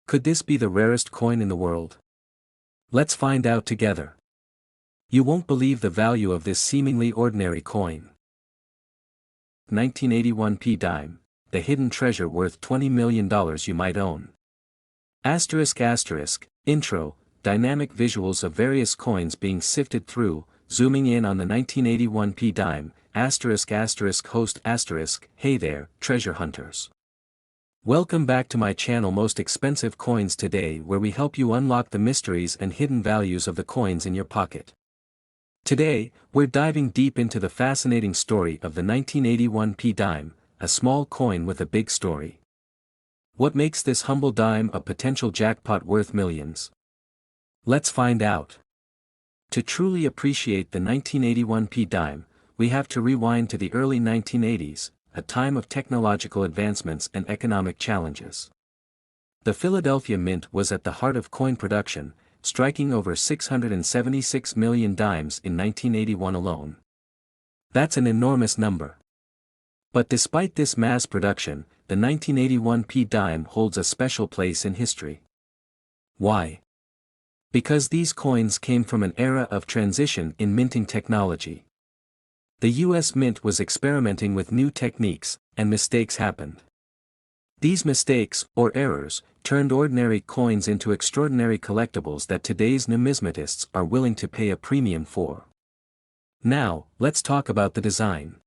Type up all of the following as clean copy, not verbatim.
Could this be the rarest coin in the world? Let's find out together. You won't believe the value of this seemingly ordinary coin. 1981 dime, the hidden treasure worth $20 million you might own. Intro, dynamic visuals of various coins being sifted through, zooming in on the 1981 dime, host. Hey there, treasure hunters. Welcome back to my channel Most Expensive Coins Today, where we help you unlock the mysteries and hidden values of the coins in your pocket. Today, we're diving deep into the fascinating story of the 1981 dime, a small coin with a big story. What makes this humble dime a potential jackpot worth millions? Let's find out. To truly appreciate the 1981 dime, we have to rewind to the early 1980s, a time of technological advancements and economic challenges. The Philadelphia Mint was at the heart of coin production, striking over 676 million dimes in 1981 alone. That's an enormous number. But despite this mass production, the 1981 dime holds a special place in history. Why? Because these coins came from an era of transition in minting technology. The U.S. Mint was experimenting with new techniques, and mistakes happened. These mistakes, or errors, turned ordinary coins into extraordinary collectibles that today's numismatists are willing to pay a premium for. Now, let's talk about the design.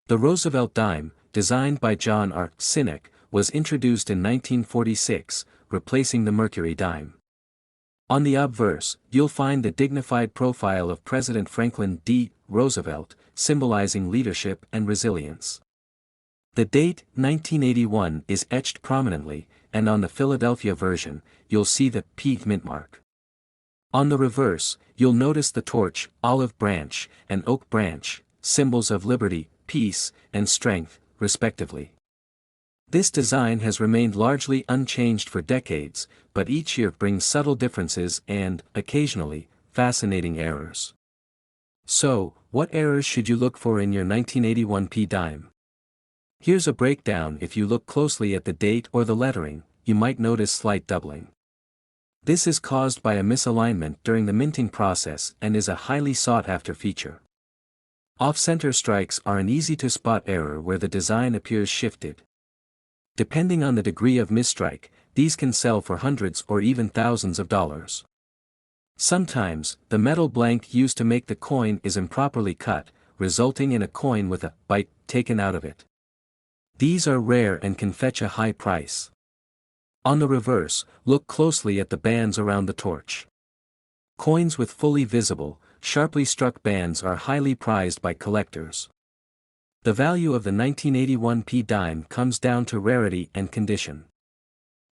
The Roosevelt dime, designed by John R. Sinek, was introduced in 1946, replacing the Mercury dime. On the obverse, you'll find the dignified profile of President Franklin D. Roosevelt, symbolizing leadership and resilience. The date, 1981, is etched prominently, and on the Philadelphia version, you'll see the P mint mark. On the reverse, you'll notice the torch, olive branch, and oak branch, symbols of liberty, peace, and strength, respectively. This design has remained largely unchanged for decades, but each year brings subtle differences and, occasionally, fascinating errors. So, what errors should you look for in your 1981 dime? Here's a breakdown. If you look closely at the date or the lettering, you might notice slight doubling. This is caused by a misalignment during the minting process and is a highly sought-after feature. Off-center strikes are an easy-to-spot error where the design appears shifted. Depending on the degree of misstrike, these can sell for hundreds or even thousands of dollars. Sometimes, the metal blank used to make the coin is improperly cut, resulting in a coin with a bite taken out of it. These are rare and can fetch a high price. On the reverse, look closely at the bands around the torch. Coins with fully visible, sharply struck bands are highly prized by collectors. The value of the 1981 dime comes down to rarity and condition.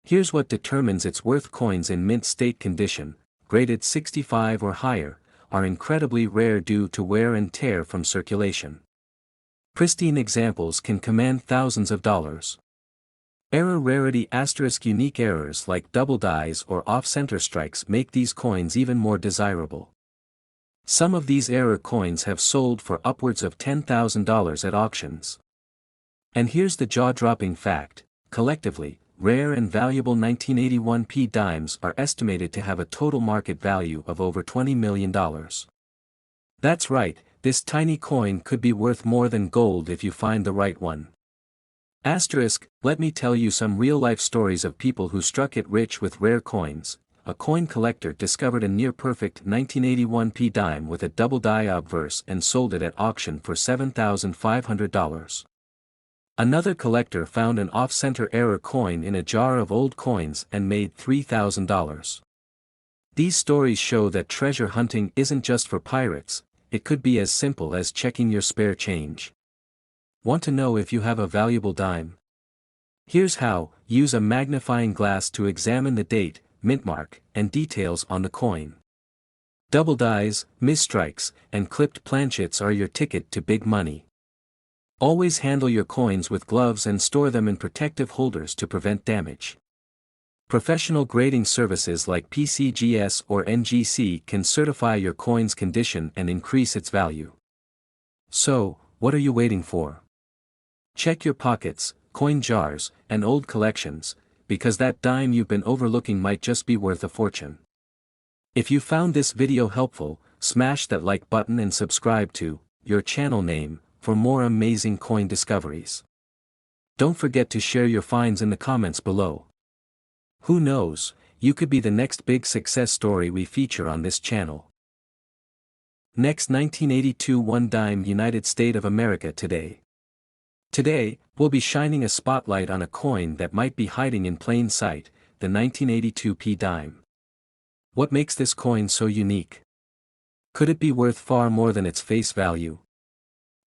Here's what determines its worth. Coins in mint state condition, graded 65 or higher, are incredibly rare due to wear and tear from circulation. Pristine examples can command thousands of dollars. Error rarity * unique errors like double dies or off-center strikes make these coins even more desirable. Some of these error coins have sold for upwards of $10,000 at auctions. And here's the jaw-dropping fact: collectively, rare and valuable 1981 dimes are estimated to have a total market value of over $20 million. That's right, this tiny coin could be worth more than gold if you find the right one. Let me tell you some real-life stories of people who struck it rich with rare coins. A coin collector discovered a near-perfect 1981 dime with a double die obverse and sold it at auction for $7,500. Another collector found an off-center error coin in a jar of old coins and made $3,000. These stories show that treasure hunting isn't just for pirates, it could be as simple as checking your spare change. Want to know if you have a valuable dime? Here's how: use a magnifying glass to examine the date, mint mark, and details on the coin. Double dies, misstrikes, and clipped planchets are your ticket to big money. Always handle your coins with gloves and store them in protective holders to prevent damage. Professional grading services like PCGS or NGC can certify your coin's condition and increase its value. So, what are you waiting for? Check your pockets, coin jars, and old collections, because that dime you've been overlooking might just be worth a fortune. If you found this video helpful, smash that like button and subscribe to your channel name for more amazing coin discoveries. Don't forget to share your finds in the comments below. Who knows, you could be the next big success story we feature on this channel. Next, 1982 1 dime, United States of America. Today, we'll be shining a spotlight on a coin that might be hiding in plain sight, the 1982 P dime. What makes this coin so unique? Could it be worth far more than its face value?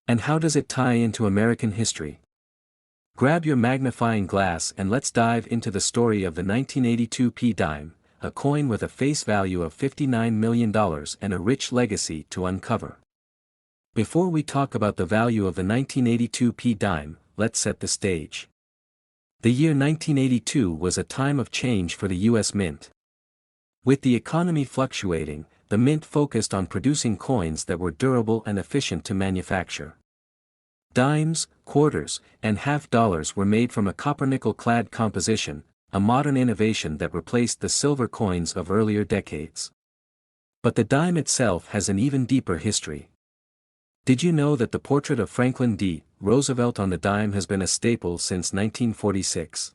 And how does it tie into American history? Grab your magnifying glass and let's dive into the story of the 1982 P dime, a coin with a face value of $59 million and a rich legacy to uncover. Before we talk about the value of the 1982 P dime, let's set the stage. The year 1982 was a time of change for the U.S. Mint. With the economy fluctuating, the Mint focused on producing coins that were durable and efficient to manufacture. Dimes, quarters, and half dollars were made from a copper-nickel-clad composition, a modern innovation that replaced the silver coins of earlier decades. But the dime itself has an even deeper history. Did you know that the portrait of Franklin D. Roosevelt on the dime has been a staple since 1946?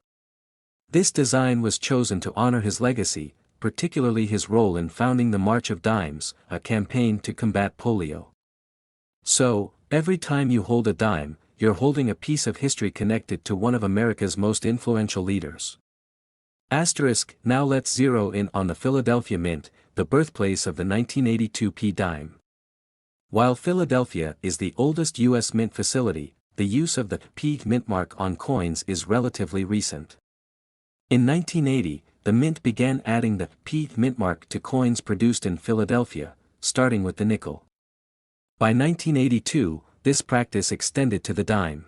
This design was chosen to honor his legacy, particularly his role in founding the March of Dimes, a campaign to combat polio. So, every time you hold a dime, you're holding a piece of history connected to one of America's most influential leaders. Now let's zero in on the Philadelphia Mint, the birthplace of the 1982 P dime. While Philadelphia is the oldest U.S. mint facility, the use of the P mint mark on coins is relatively recent. In 1980, the Mint began adding the P mint mark to coins produced in Philadelphia, starting with the nickel. By 1982, this practice extended to the dime.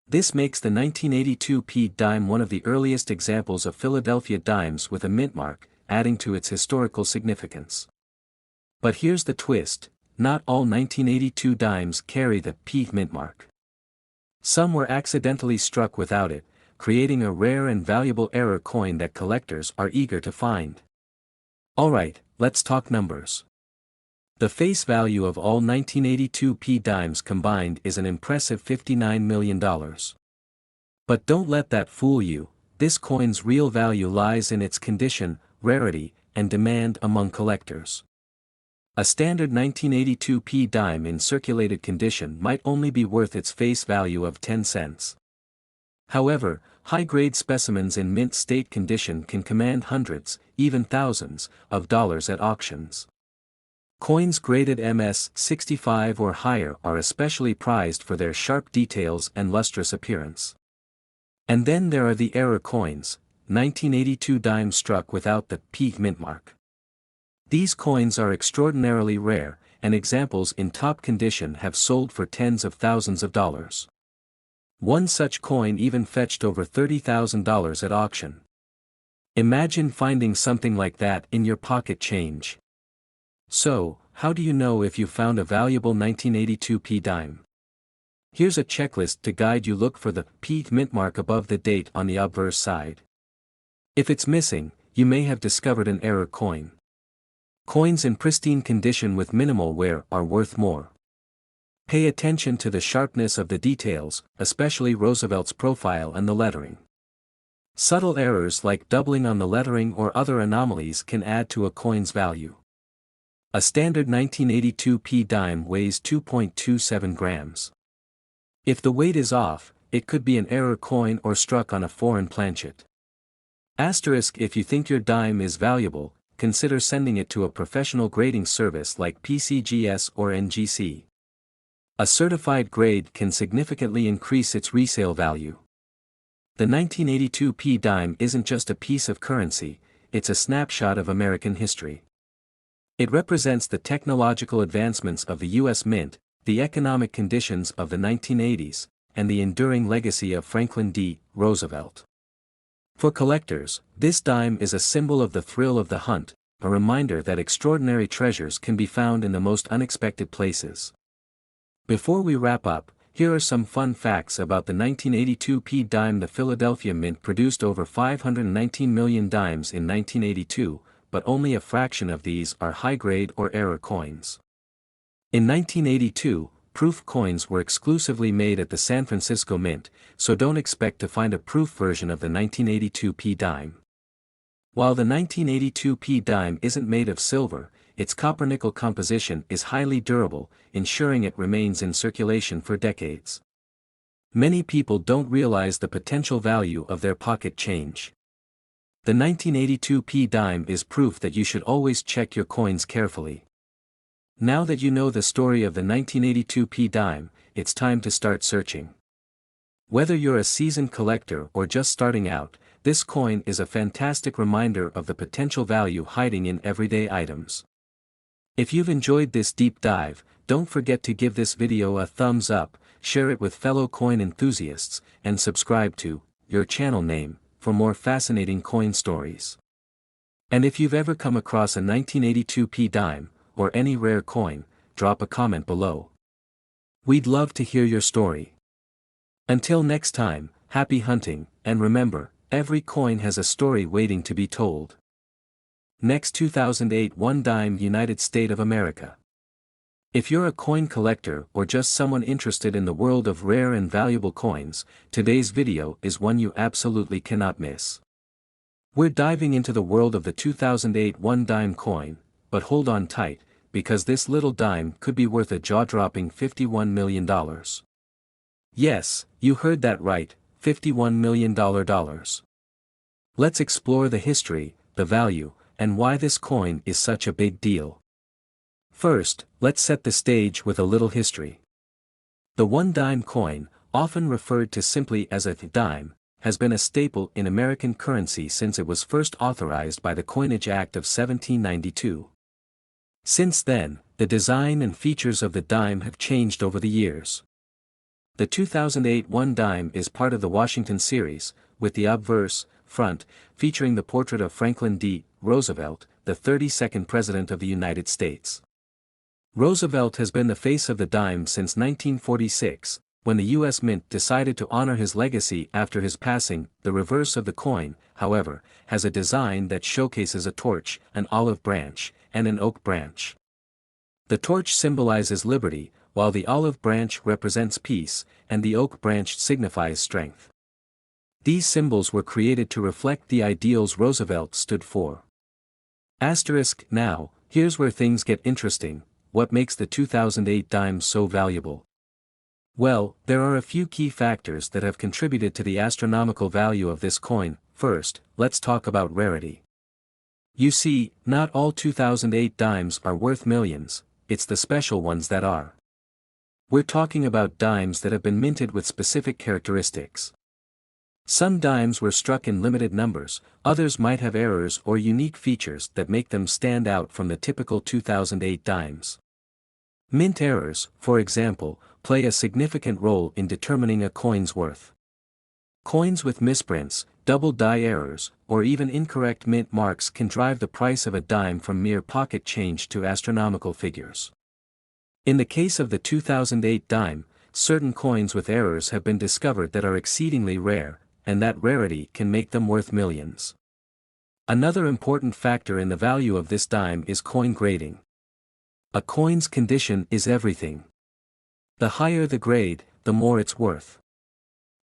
This makes the 1982 P dime one of the earliest examples of Philadelphia dimes with a mint mark, adding to its historical significance. But here's the twist, not all 1982 dimes carry the P mint mark. Some were accidentally struck without it, creating a rare and valuable error coin that collectors are eager to find. Alright, let's talk numbers. The face value of all 1982 P dimes combined is an impressive $59 million. But don't let that fool you, this coin's real value lies in its condition, rarity, and demand among collectors. A standard 1982 P dime in circulated condition might only be worth its face value of 10 cents. However, high-grade specimens in mint state condition can command hundreds, even thousands, of dollars at auctions. Coins graded MS-65 or higher are especially prized for their sharp details and lustrous appearance. And then there are the error coins, 1982 dimes struck without the P mint mark. These coins are extraordinarily rare, and examples in top condition have sold for tens of thousands of dollars. One such coin even fetched over $30,000 at auction. Imagine finding something like that in your pocket change. So, how do you know if you found a valuable 1982 P dime? Here's a checklist to guide you. Look for the P mint mark above the date on the obverse side. If it's missing, you may have discovered an error coin. Coins in pristine condition with minimal wear are worth more. Pay attention to the sharpness of the details, especially Roosevelt's profile and the lettering. Subtle errors like doubling on the lettering or other anomalies can add to a coin's value. A standard 1982 P dime weighs 2.27 grams. If the weight is off, it could be an error coin or struck on a foreign planchet. If you think your dime is valuable, consider sending it to a professional grading service like PCGS or NGC. A certified grade can significantly increase its resale value. The 1982 P dime isn't just a piece of currency, it's a snapshot of American history. It represents the technological advancements of the U.S. Mint, the economic conditions of the 1980s, and the enduring legacy of Franklin D. Roosevelt. For collectors, this dime is a symbol of the thrill of the hunt, a reminder that extraordinary treasures can be found in the most unexpected places. Before we wrap up, here are some fun facts about the 1982 P dime. The Philadelphia Mint produced over 519 million dimes in 1982, but only a fraction of these are high-grade or error coins. In 1982, proof coins were exclusively made at the San Francisco Mint, so don't expect to find a proof version of the 1982 P dime. While the 1982 P dime isn't made of silver, its copper-nickel composition is highly durable, ensuring it remains in circulation for decades. Many people don't realize the potential value of their pocket change. The 1982 P dime is proof that you should always check your coins carefully. Now that you know the story of the 1982 P dime, it's time to start searching. Whether you're a seasoned collector or just starting out, this coin is a fantastic reminder of the potential value hiding in everyday items. If you've enjoyed this deep dive, don't forget to give this video a thumbs up, share it with fellow coin enthusiasts, and subscribe to your channel name for more fascinating coin stories. And if you've ever come across a 1982 P dime, or any rare coin, drop a comment below. We'd love to hear your story. Until next time, happy hunting, and remember, every coin has a story waiting to be told. Next 2008 1 dime United States of America. If you're a coin collector or just someone interested in the world of rare and valuable coins, today's video is one you absolutely cannot miss. We're diving into the world of the 2008 1 dime coin, but hold on tight, because this little dime could be worth a jaw-dropping $51 million. Yes, you heard that right, $51 million. Let's explore the history, the value, and why this coin is such a big deal. First, let's set the stage with a little history. The 1 dime coin, often referred to simply as a dime, has been a staple in American currency since it was first authorized by the Coinage Act of 1792. Since then, the design and features of the dime have changed over the years. The 2008 1 dime is part of the Washington series, with the obverse front featuring the portrait of Franklin D. Roosevelt, the 32nd President of the United States. Roosevelt has been the face of the dime since 1946, when the U.S. Mint decided to honor his legacy after his passing. The reverse of the coin, however, has a design that showcases a torch, an olive branch, and an oak branch. The torch symbolizes liberty, while the olive branch represents peace, and the oak branch signifies strength. These symbols were created to reflect the ideals Roosevelt stood for. Now, here's where things get interesting. What makes the 2008 dime so valuable? Well, there are a few key factors that have contributed to the astronomical value of this coin. First, let's talk about rarity. You see, not all 2008 dimes are worth millions, it's the special ones that are. We're talking about dimes that have been minted with specific characteristics. Some dimes were struck in limited numbers, others might have errors or unique features that make them stand out from the typical 2008 dimes. Mint errors, for example, play a significant role in determining a coin's worth. Coins with misprints, double die errors, or even incorrect mint marks can drive the price of a dime from mere pocket change to astronomical figures. In the case of the 2008 dime, certain coins with errors have been discovered that are exceedingly rare, and that rarity can make them worth millions. Another important factor in the value of this dime is coin grading. A coin's condition is everything. The higher the grade, the more it's worth.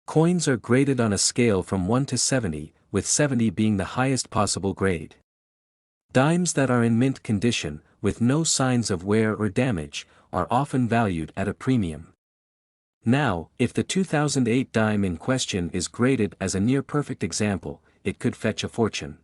Coins are graded on a scale from 1 to 70, with 70 being the highest possible grade. Dimes that are in mint condition, with no signs of wear or damage, are often valued at a premium. Now, if the 2008 dime in question is graded as a near-perfect example, it could fetch a fortune.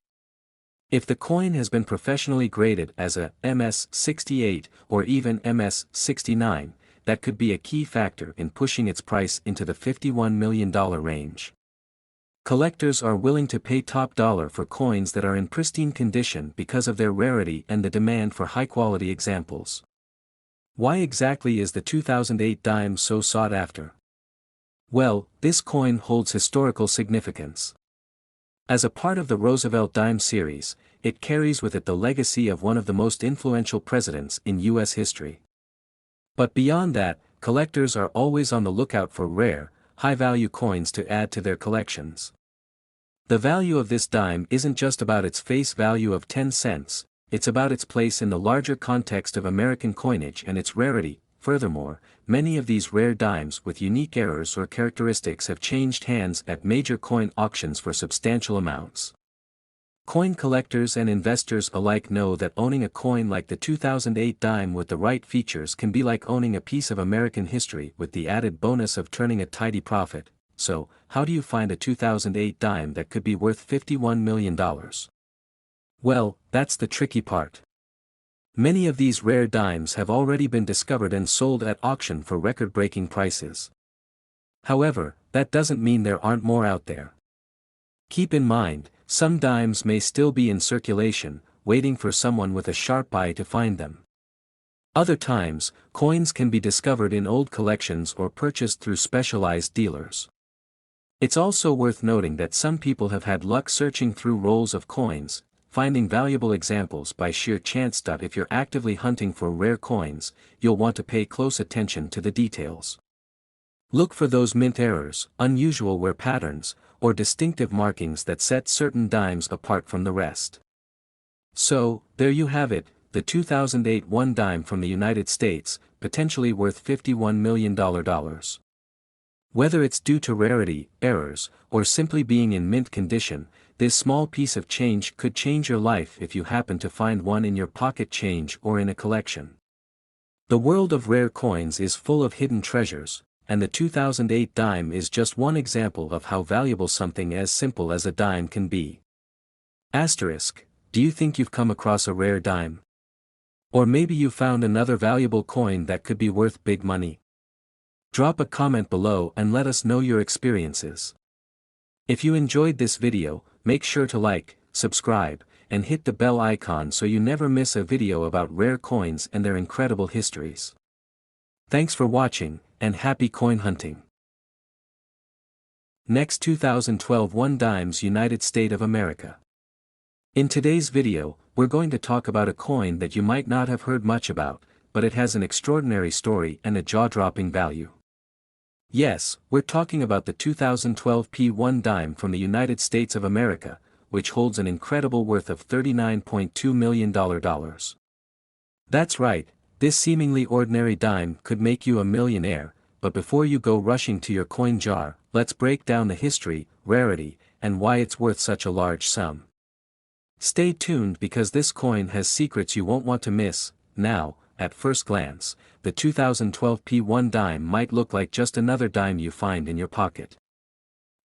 If the coin has been professionally graded as a MS-68 or even MS-69, that could be a key factor in pushing its price into the $51 million range. Collectors are willing to pay top dollar for coins that are in pristine condition because of their rarity and the demand for high-quality examples. Why exactly is the 2008 dime so sought after? Well, this coin holds historical significance. As a part of the Roosevelt dime series, it carries with it the legacy of one of the most influential presidents in U.S. history. But beyond that, collectors are always on the lookout for rare, high-value coins to add to their collections. The value of this dime isn't just about its face value of 10 cents, it's about its place in the larger context of American coinage and its rarity. Furthermore, many of these rare dimes with unique errors or characteristics have changed hands at major coin auctions for substantial amounts. Coin collectors and investors alike know that owning a coin like the 2008 dime with the right features can be like owning a piece of American history with the added bonus of turning a tidy profit. So, how do you find a 2008 dime that could be worth $51 million? Well, that's the tricky part. Many of these rare dimes have already been discovered and sold at auction for record-breaking prices. However, that doesn't mean there aren't more out there. Keep in mind, some dimes may still be in circulation, waiting for someone with a sharp eye to find them. Other times, coins can be discovered in old collections or purchased through specialized dealers. It's also worth noting that some people have had luck searching through rolls of coins, finding valuable examples by sheer chance. If you're actively hunting for rare coins, you'll want to pay close attention to the details. Look for those mint errors, unusual wear patterns, or distinctive markings that set certain dimes apart from the rest. So, there you have it, the 2008 one dime from the United States, potentially worth $51 million. Whether it's due to rarity, errors, or simply being in mint condition, this small piece of change could change your life if you happen to find one in your pocket change or in a collection. The world of rare coins is full of hidden treasures, and the 2008 dime is just one example of how valuable something as simple as a dime can be. Asterisk, do you think you've come across a rare dime? Or maybe you found another valuable coin that could be worth big money? Drop a comment below and let us know your experiences. If you enjoyed this video, make sure to like, subscribe, and hit the bell icon so you never miss a video about rare coins and their incredible histories. Thanks for watching, and happy coin hunting. Next, 2012 one dimes United States of America. In today's video, we're going to talk about a coin that you might not have heard much about, but it has an extraordinary story and a jaw-dropping value. Yes, we're talking about the 2012 P1 dime from the United States of America, which holds an incredible worth of $39.2 million. That's right, this seemingly ordinary dime could make you a millionaire, but before you go rushing to your coin jar, let's break down the history, rarity, and why it's worth such a large sum. Stay tuned because this coin has secrets you won't want to miss. Now, at first glance, the 2012 P1 dime might look like just another dime you find in your pocket.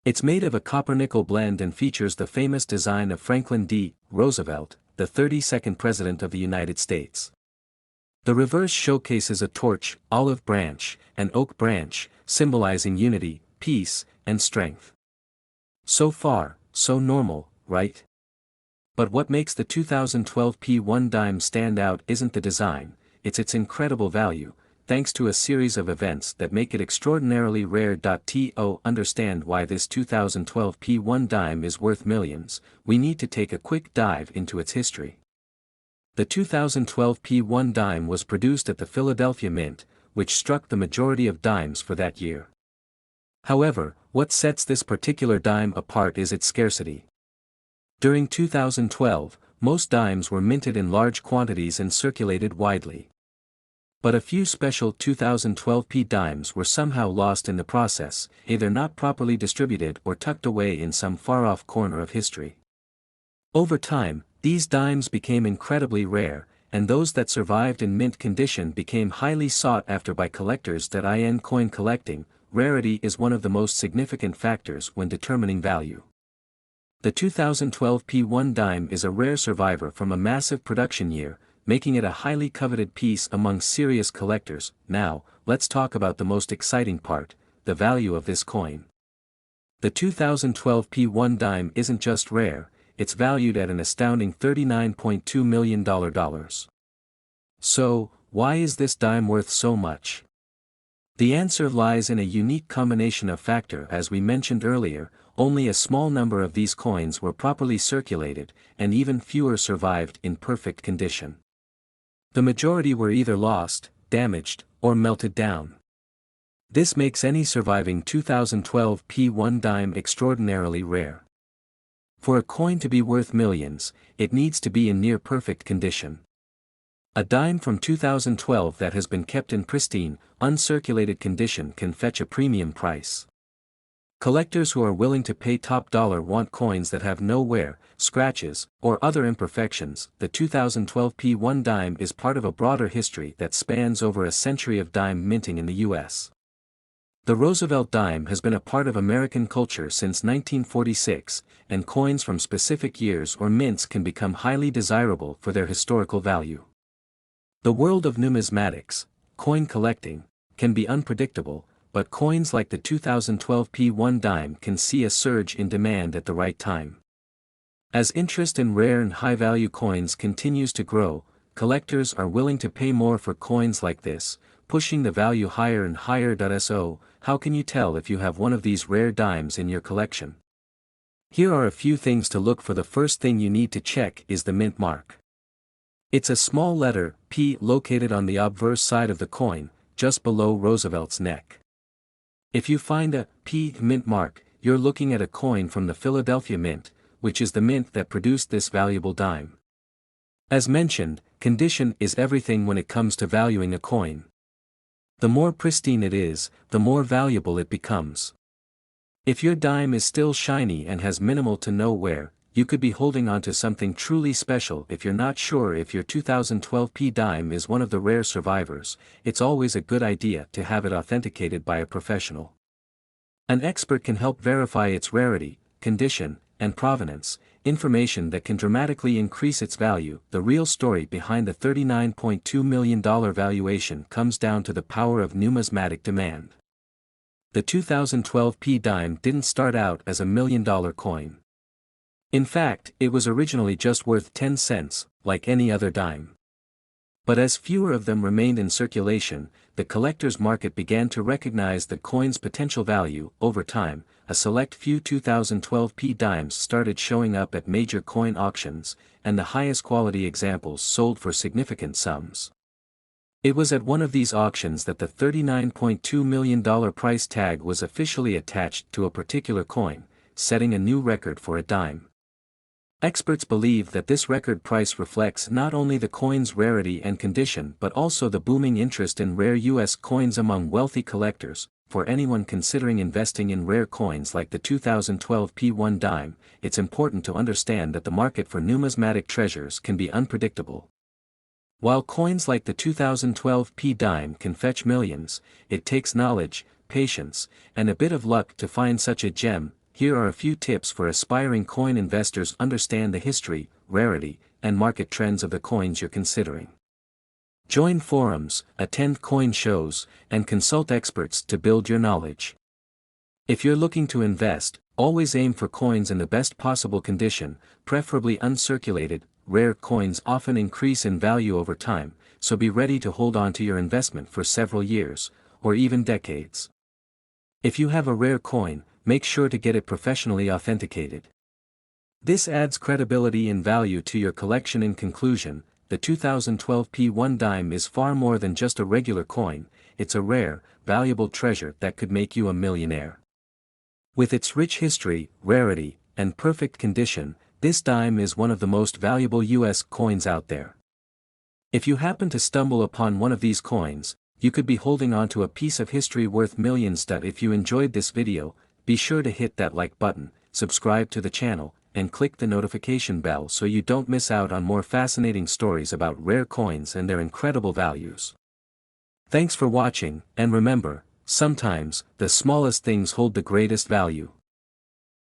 It's made of a copper-nickel blend and features the famous design of Franklin D. Roosevelt, the 32nd President of the United States. The reverse showcases a torch, olive branch, and oak branch, symbolizing unity, peace, and strength. So far, so normal, right? But what makes the 2012 P1 dime stand out isn't the design, it's its incredible value, thanks to a series of events that make it extraordinarily rare. To understand why this 2012 P1 dime is worth millions, we need to take a quick dive into its history. The 2012 P1 dime was produced at the Philadelphia Mint, which struck the majority of dimes for that year. However, what sets this particular dime apart is its scarcity. During 2012, most dimes were minted in large quantities and circulated widely. But a few special 2012 P dimes were somehow lost in the process, either not properly distributed or tucked away in some far-off corner of history. Over time, these dimes became incredibly rare, and those that survived in mint condition became highly sought after by collectors. In coin collecting, rarity is one of the most significant factors when determining value. The 2012 P1 dime is a rare survivor from a massive production year, making it a highly coveted piece among serious collectors. Now, let's talk about the most exciting part, the value of this coin. The 2012 P1 dime isn't just rare, it's valued at an astounding $39.2 million. So, why is this dime worth so much? The answer lies in a unique combination of factors. As we mentioned earlier, only a small number of these coins were properly circulated, and even fewer survived in perfect condition. The majority were either lost, damaged, or melted down. This makes any surviving 2012 P1 dime extraordinarily rare. For a coin to be worth millions, it needs to be in near-perfect condition. A dime from 2012 that has been kept in pristine, uncirculated condition can fetch a premium price. Collectors who are willing to pay top dollar want coins that have no wear, scratches, or other imperfections. The 2012 P1 dime is part of a broader history that spans over a century of dime minting in the U.S. The Roosevelt dime has been a part of American culture since 1946, and coins from specific years or mints can become highly desirable for their historical value. The world of numismatics, coin collecting, can be unpredictable, but coins like the 2012 P1 dime can see a surge in demand at the right time. As interest in rare and high-value coins continues to grow, collectors are willing to pay more for coins like this, pushing the value higher and higher. So, how can you tell if you have one of these rare dimes in your collection? Here are a few things to look for. The first thing you need to check is the mint mark. It's a small letter, P, located on the obverse side of the coin, just below Roosevelt's neck. If you find a P mint mark, you're looking at a coin from the Philadelphia Mint, which is the mint that produced this valuable dime. As mentioned, condition is everything when it comes to valuing a coin. The more pristine it is, the more valuable it becomes. If your dime is still shiny and has minimal to no wear, you could be holding on to something truly special. If you're not sure if your 2012 P dime is one of the rare survivors, it's always a good idea to have it authenticated by a professional. An expert can help verify its rarity, condition, and provenance, information that can dramatically increase its value. The real story behind the $39.2 million valuation comes down to the power of numismatic demand. The 2012 P dime didn't start out as a $1 million coin. In fact, it was originally just worth 10 cents, like any other dime. But as fewer of them remained in circulation, the collector's market began to recognize the coin's potential value. Over time, a select few 2012 P dimes started showing up at major coin auctions, and the highest quality examples sold for significant sums. It was at one of these auctions that the $39.2 million price tag was officially attached to a particular coin, setting a new record for a dime. Experts believe that this record price reflects not only the coin's rarity and condition but also the booming interest in rare U.S. coins among wealthy collectors. For anyone considering investing in rare coins like the 2012 P1 dime, it's important to understand that the market for numismatic treasures can be unpredictable. While coins like the 2012 P dime can fetch millions, it takes knowledge, patience, and a bit of luck to find such a gem. Here are a few tips for aspiring coin investors. Understand the history, rarity, and market trends of the coins you're considering. Join forums, attend coin shows, and consult experts to build your knowledge. If you're looking to invest, always aim for coins in the best possible condition, preferably uncirculated. Rare coins often increase in value over time, so be ready to hold on to your investment for several years, or even decades. If you have a rare coin, make sure to get it professionally authenticated. This adds credibility and value to your collection. In conclusion, the 2012 P1 dime is far more than just a regular coin. It's a rare, valuable treasure that could make you a millionaire. With its rich history, rarity, and perfect condition, this dime is one of the most valuable U.S. coins out there. If you happen to stumble upon one of these coins, you could be holding on to a piece of history worth millions. If you enjoyed this video, be sure to hit that like button, subscribe to the channel, and click the notification bell so you don't miss out on more fascinating stories about rare coins and their incredible values. Thanks for watching, and remember, sometimes, the smallest things hold the greatest value.